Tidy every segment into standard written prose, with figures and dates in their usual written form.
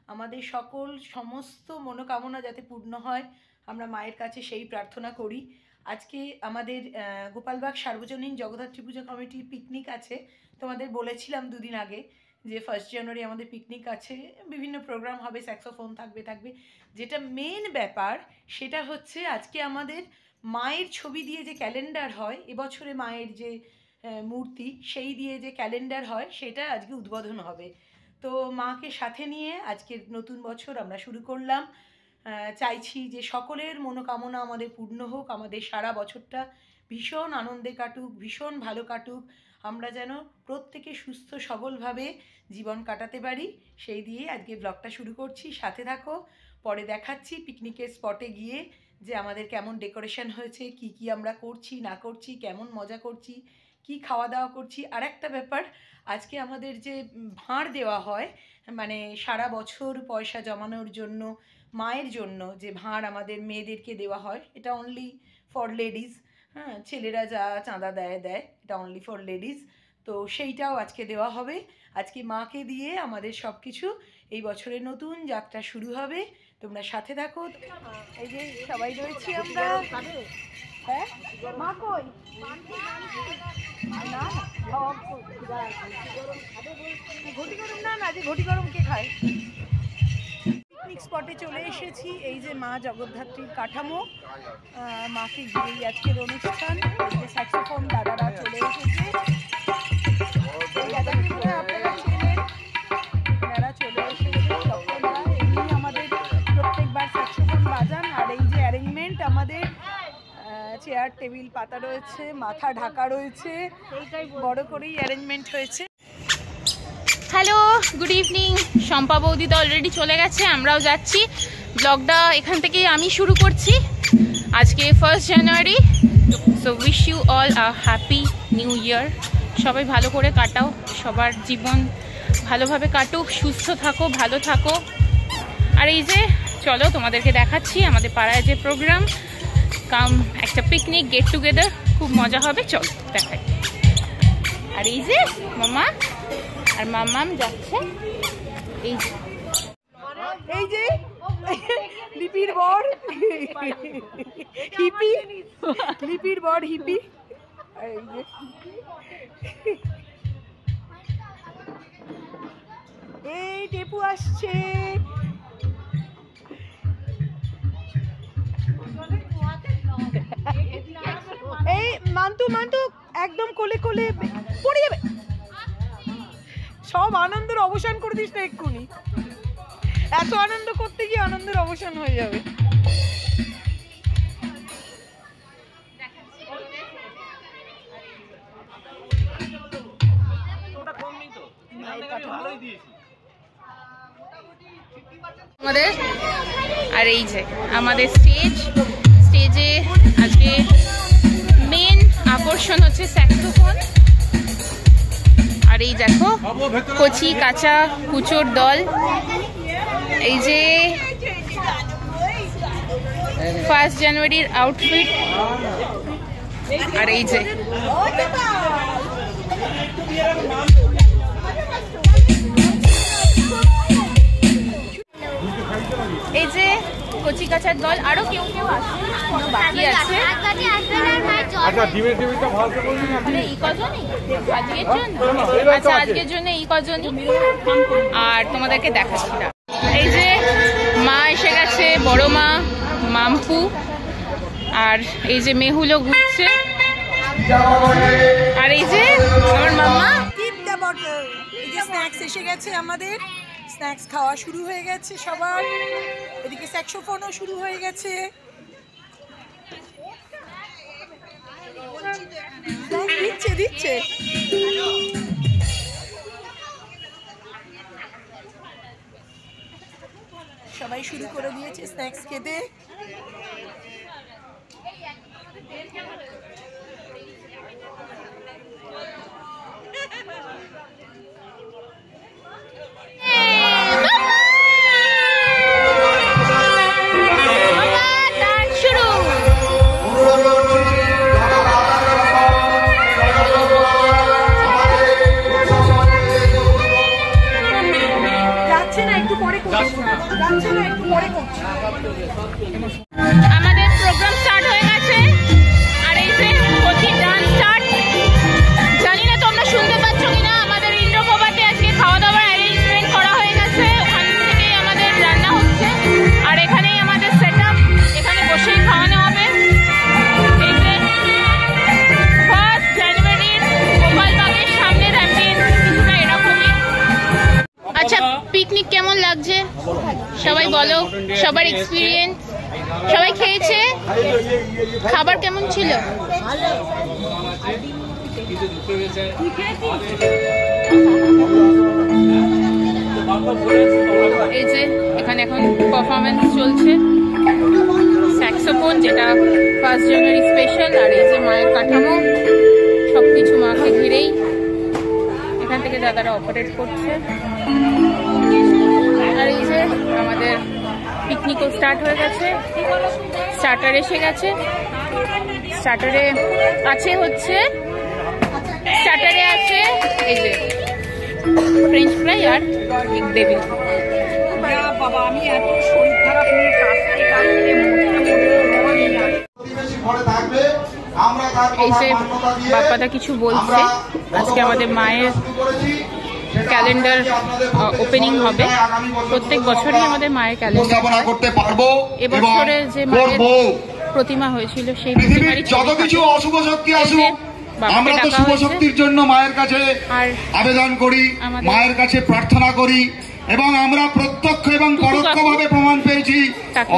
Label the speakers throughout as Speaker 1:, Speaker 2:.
Speaker 1: আমাদের সকল সমস্ত মনোকামনা যাতে পূর্ণ হয় আমরা মায়ের কাছে সেই প্রার্থনা করি। আজকে আমাদের গোপালবাগ সার্বজনীন জগদ্ধাত্রী পূজা কমিটির পিকনিক আছে। তোমাদের বলেছিলাম দুদিন আগে যে 1 জানুয়ারি আমাদের পিকনিক আছে, বিভিন্ন প্রোগ্রাম হবে, স্যাক্সোফোন থাকবে। যেটা মেন ব্যাপার সেটা হচ্ছে আজকে আমাদের মায়ের ছবি দিয়ে যে ক্যালেন্ডার হয়, এবছরে মায়ের যে মূর্তি সেই দিয়ে যে ক্যালেন্ডার হয় সেটা আজকে উদ্বোধন হবে। তো মাকে সাথে নিয়ে আজকের নতুন বছর আমরা শুরু করলাম। চাইছি যে সকলের মনোকামনা আমাদের পূর্ণ হোক, আমাদের সারা বছরটা ভীষণ আনন্দে কাটুক, ভীষণ ভালো কাটুক, আমরা যেন প্রত্যেকে সুস্থ সবলভাবে জীবন কাটাতে পারি, সেই দিয়ে আজকে ব্লগটা শুরু করছি। সাথে থাকো, পরে দেখাচ্ছি পিকনিকের স্পটে গিয়ে যে আমাদের কেমন ডেকোরেশন হয়েছে, কি আমরা করছি না করছি, কেমন মজা করছি, কি খাওয়া দাওয়া করছি। আর একটা ব্যাপার, আজকে আমাদের যে ভাঁড় দেওয়া হয়, মানে সারা বছর পয়সা জমানোর জন্য মায়ের জন্য যে ভাঁড় আমাদের মেয়েদেরকে দেওয়া হয়, এটা অনলি ফর লেডিজ। হ্যাঁ, ছেলেরা যা চাঁদা দেয় এটা অনলি ফর লেডিজ। তো সেইটাও আজকে দেওয়া হবে। আজকে মাকে দিয়ে আমাদের সব কিছু এই বছরের নতুন যাত্রা শুরু হবে। তোমরা সাথে থাকো। এই যে সবাই রয়েছি আমরা। হ্যাঁ, মা কই? না ঘটি গরম না, যে ঘটি গরম কে খায়? পিকনিক স্পটে চলে এসেছি। এই যে মা জগদ্ধাত্রীর কাঠামো, মাকে ঘিরেই আজকের অনুষ্ঠান। এই যে স্যাক্সোফোন দাদারা চলে এসেছে, আপনারা চলে এসেছে তখনরা। এমনি আমাদের প্রত্যেকবার স্যাক্সোফোন বাজান। আর এই যে অ্যারেঞ্জমেন্ট, আমাদের চেয়ার টেবিল পাতা রয়েছে, মাথা ঢাকা রয়েছে, বড় করেই অ্যারেঞ্জমেন্ট হয়েছে।
Speaker 2: Hello, good evening. শম্পা বৌদি তো অলরেডি চলে গেছে, আমরাও যাচ্ছি। ব্লগটা এখান থেকেই আমি শুরু করছি। আজকে 1 জানুয়ারি। So wish you all a happy new year. সবাই ভালো করে কাটাও, সবার জীবন ভালোভাবে কাটুক, সুস্থ থাকো, ভালো থাকো। আর এই যে চলো তোমাদেরকে দেখাচ্ছি আমাদের পাড়ায় যে প্রোগ্রাম, একটা পিকনিক গেট টুগেদার, খুব মজা হবে। চল দেখাই। আর এই যে মামা আর মামাম যাচ্ছে।
Speaker 1: এই যে লিপির বর হিপি, লিপির বর হিপি। এই যে এই টেপু আসছে। এই মান্তু একদম কোলে কোলে পড়ে যাবে। সব আনন্দের অবসান করে দিস না এক্ষুনি। এত আনন্দ করতে গিয়ে আনন্দের অবসান হয়ে যাবে।
Speaker 2: আমাদের আর এই যে আমাদের স্টেজে আজকে মেন আকর্ষণ হচ্ছে স্যাক্সোফোন। আর এই দেখো কচি কাঁচা কুচোর দল। এই যে 1 জানুয়ারির আউটফিট। আর এই যে কচি কাঁচার দল। আরো কেউ আসে, বাকি আছে। আজকের জন্য এই কজনই। আর তোমাদেরকে দেখাচ্ছি না। এই যে মা এসে গেছে, বড় মা মাম্পু। আর এই যে মেহুলো ঘুরছে। আর এই যে আমার মামা।
Speaker 1: এই যে স্ন্যাক্স এসে গেছে, আমাদের স্ন্যাক্স খাওয়া শুরু হয়ে গেছে সবার। এদিকে স্যাক্সোফোনও শুরু হয়ে গেছে। দিচ্ছে সবাই শুরু করে দিয়েছে স্ন্যাক্স খেতে। যাচ্ছে না একটু পরে করছি, যাচ্ছে না, একটু পরে করছি।
Speaker 2: আমাদের প্রোগ্রাম স্টার্ট হয়ে গেছে, আর এই যে কোচিং ডান্স স্টার্ট। জানি না তোমরা শুনতে পাচ্ছ কিনা, আমাদের ইন্দ্রপ্রভাতে আজকে খাওয়া দাওয়ার অ্যারেঞ্জমেন্ট করা হয়ে গেছে। ওখান থেকেই আমাদের রান্না হচ্ছে, আর এখানেই আমাদের সেট আপ, এখানে বসেই খাওয়ানো হবে। এই যে 1 জানুয়ারির গোপালবাগের সামনের অ্যাম্বিয়েন্স কিছুটা এরকমই। আচ্ছা, পিকনিক কেমন লাগছে সবাই বলো, সবার এক্সপিরিয়েন্স। সবাই খেয়েছে, খাবার কেমন ছিল? এই যে এখানে এখন পারফরমেন্স চলছে, স্যাক্সোফোন, যেটা 1 জানুয়ারি স্পেশাল। আর এই যে মায়ের কাঠামো, সবকিছু মাকে ঘিরেই এখান থেকে দাদারা অপারেট করছে। আর এই যে আমাদের পিকনিকও স্টার্ট হয়ে গেছে, স্টার্টার এসে গেছে। স্টার্টারে আছে এই যে ফ্রেঞ্চ ফ্রাই আর এগ দেবি।
Speaker 1: বাবা, আমি এত শরীর খারাপ নিয়ে
Speaker 2: এই যে বাপ্পাদা কিছু বলছে। আজকে আমাদের মায়ের ক্যালেন্ডার ওপেনিং হবে। প্রত্যেক বছরই আমাদের মায়ের ক্যালেন্ডার করতে পারবো। এবছরে যে মায়ের প্রতিমা হয়েছিল সেই প্রতিমারই
Speaker 3: যত কিছু অশুভ শক্তি আসুক, আমরা তো শুভ শক্তির জন্য মায়ের কাছে আবেদন করি, মায়ের কাছে প্রার্থনা করি, এবং আমরা প্রত্যক্ষ এবং পরোক্ষভাবে প্রমাণ পেয়েছি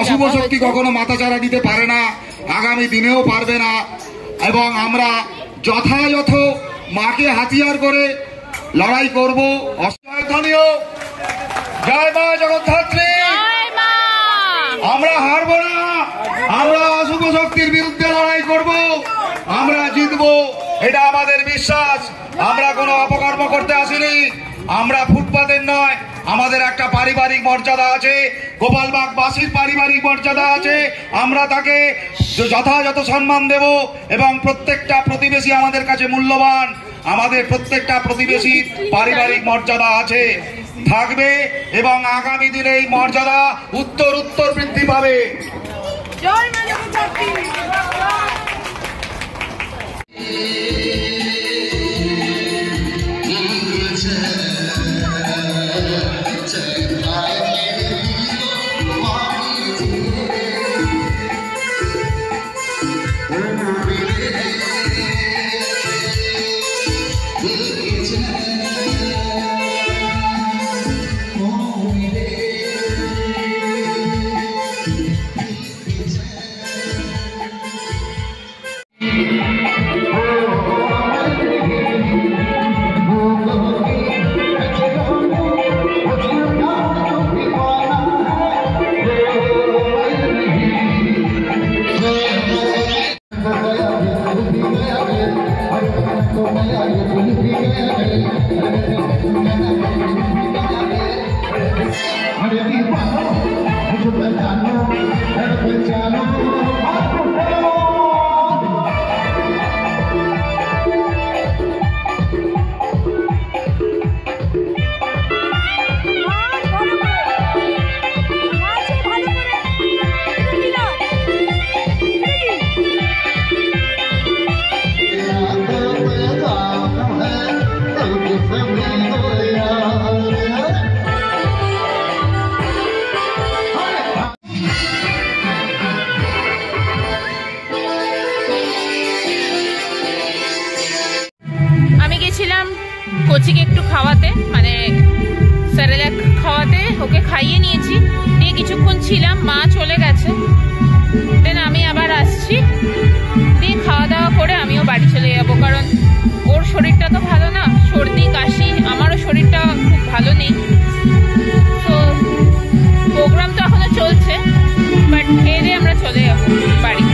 Speaker 3: অশুভ শক্তি কখনো মাথাচাড়া দিতে পারে না, আগামী দিনেও পারবে না। এবং আমরা যথাযথ মাকে হাতিয়ার করে লড়াই করব। অস্থানীয় জয় মা জগদ্ধাত্রী, আমরা হারবো না, আমরা অশুভ শক্তির বিরুদ্ধে লড়াই করব, আমরা জিতবো, এটা আমাদের বিশ্বাস। আমরা কোনো অপকর্ম করতে আসিনি, আমরা ফুটপাতের নয়, আমাদের একটা পারিবারিক মর্যাদা আছে, গোপালবাগবাসীর পারিবারিক মর্যাদা আছে, আমরা তাকে যথাযথ সম্মান দেব। এবং প্রত্যেকটা প্রতিবেশী আমাদের কাছে মূল্যবান, আমাদের প্রত্যেকটা প্রতিবেশীর পারিবারিক মর্যাদা আছে, থাকবে, এবং আগামী দিনে এই মর্যাদা উত্তর বৃদ্ধি পাবে।
Speaker 1: জয় মা জগদ্ধাত্রী।
Speaker 2: কোচিকে একটু খাওয়াতে, মানে স্যারেলাক খাওয়াতে, ওকে খাইয়ে নিয়েছি, দিয়ে কিছুক্ষণ ছিলাম, মা চলে গেছে, দেন আমি আবার আসছি, দিয়ে খাওয়া দাওয়া করে আমিও বাড়ি চলে যাবো। কারণ ওর শরীরটা তো ভালো না, সর্দি কাশি, আমারও শরীরটা খুব ভালো নেই। তো প্রোগ্রাম তো এখনো চলছে, বাট খেয়ে দিয়ে আমরা চলে যাবো বাড়ি।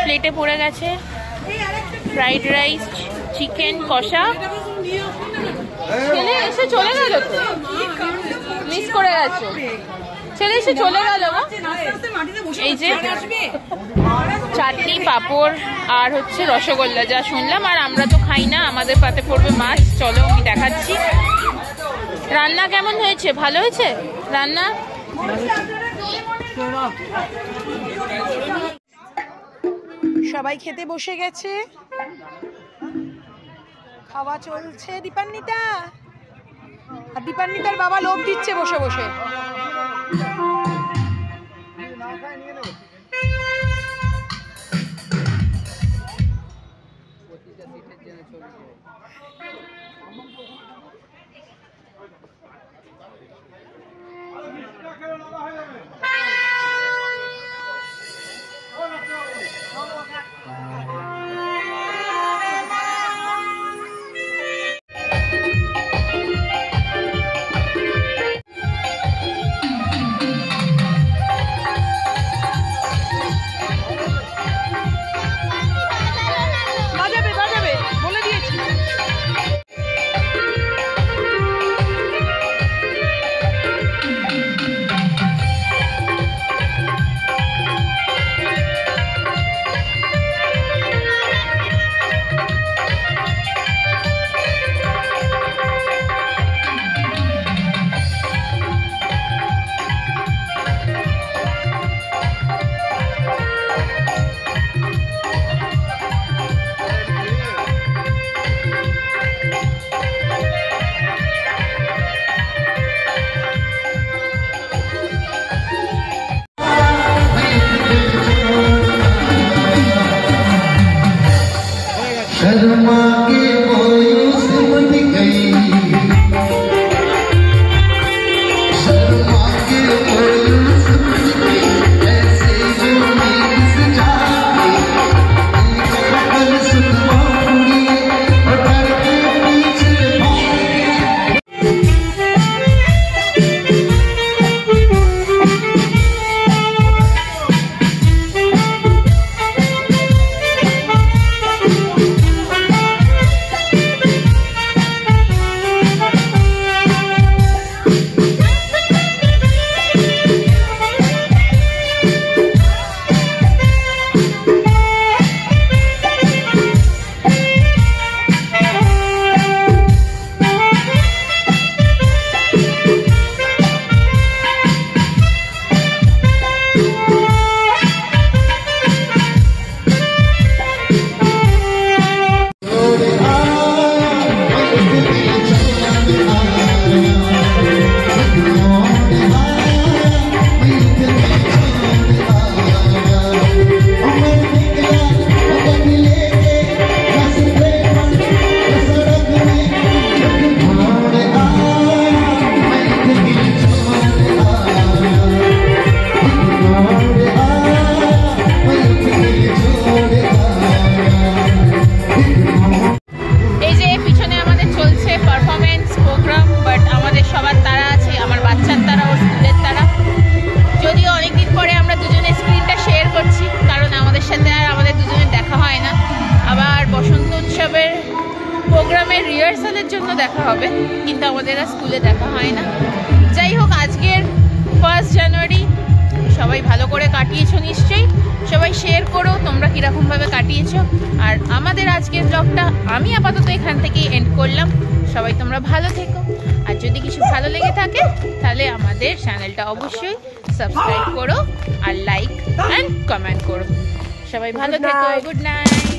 Speaker 2: প্লেটে পড়ে গেছে ফ্রাইড রাইস, চিকেন কষা। ছেলে এসে চলে গেল, তো মিস করে গেছে। চলে এসে চলে গেল। এই যে চাটনি, পাঁপড় আর হচ্ছে রসগোল্লা যা শুনলাম। আর আমরা তো খাই না, আমাদের পাতে পড়বে মাছ। চলো আমি দেখাচ্ছি। রান্না কেমন হয়েছে? ভালো হয়েছে রান্না।
Speaker 1: সবাই খেতে বসে গেছে, খাওয়া চলছে। দীপান্বিতা আর দীপান্বিতার বাবা লোভ দিচ্ছে বসে বসে।
Speaker 4: शर्मा के मायूस बन गई, शर्मा के मायूस बन गई, ऐसे जो नींद से जागी, कल सुनवा पूरी और डर के पीछे भागी।
Speaker 2: প্রোগ্রামের রিহার্সালের জন্য দেখা হবে, কিন্তু আমাদের আর স্কুলে দেখা হয় না। যাই হোক, আজকের 1 জানুয়ারি সবাই ভালো করে কাটিয়েছো নিশ্চয়ই। সবাই শেয়ার করো তোমরা কীরকমভাবে কাটিয়েছো। আর আমাদের আজকের ব্লগটা আমি আপাতত এখান থেকেই এন্ড করলাম। সবাই তোমরা ভালো থেকো, আর যদি কিছু ভালো লেগে থাকে তাহলে আমাদের চ্যানেলটা অবশ্যই সাবস্ক্রাইব করো আর লাইক অ্যান্ড কমেন্ট করো। সবাই ভালো থেকো, গুড নাইট।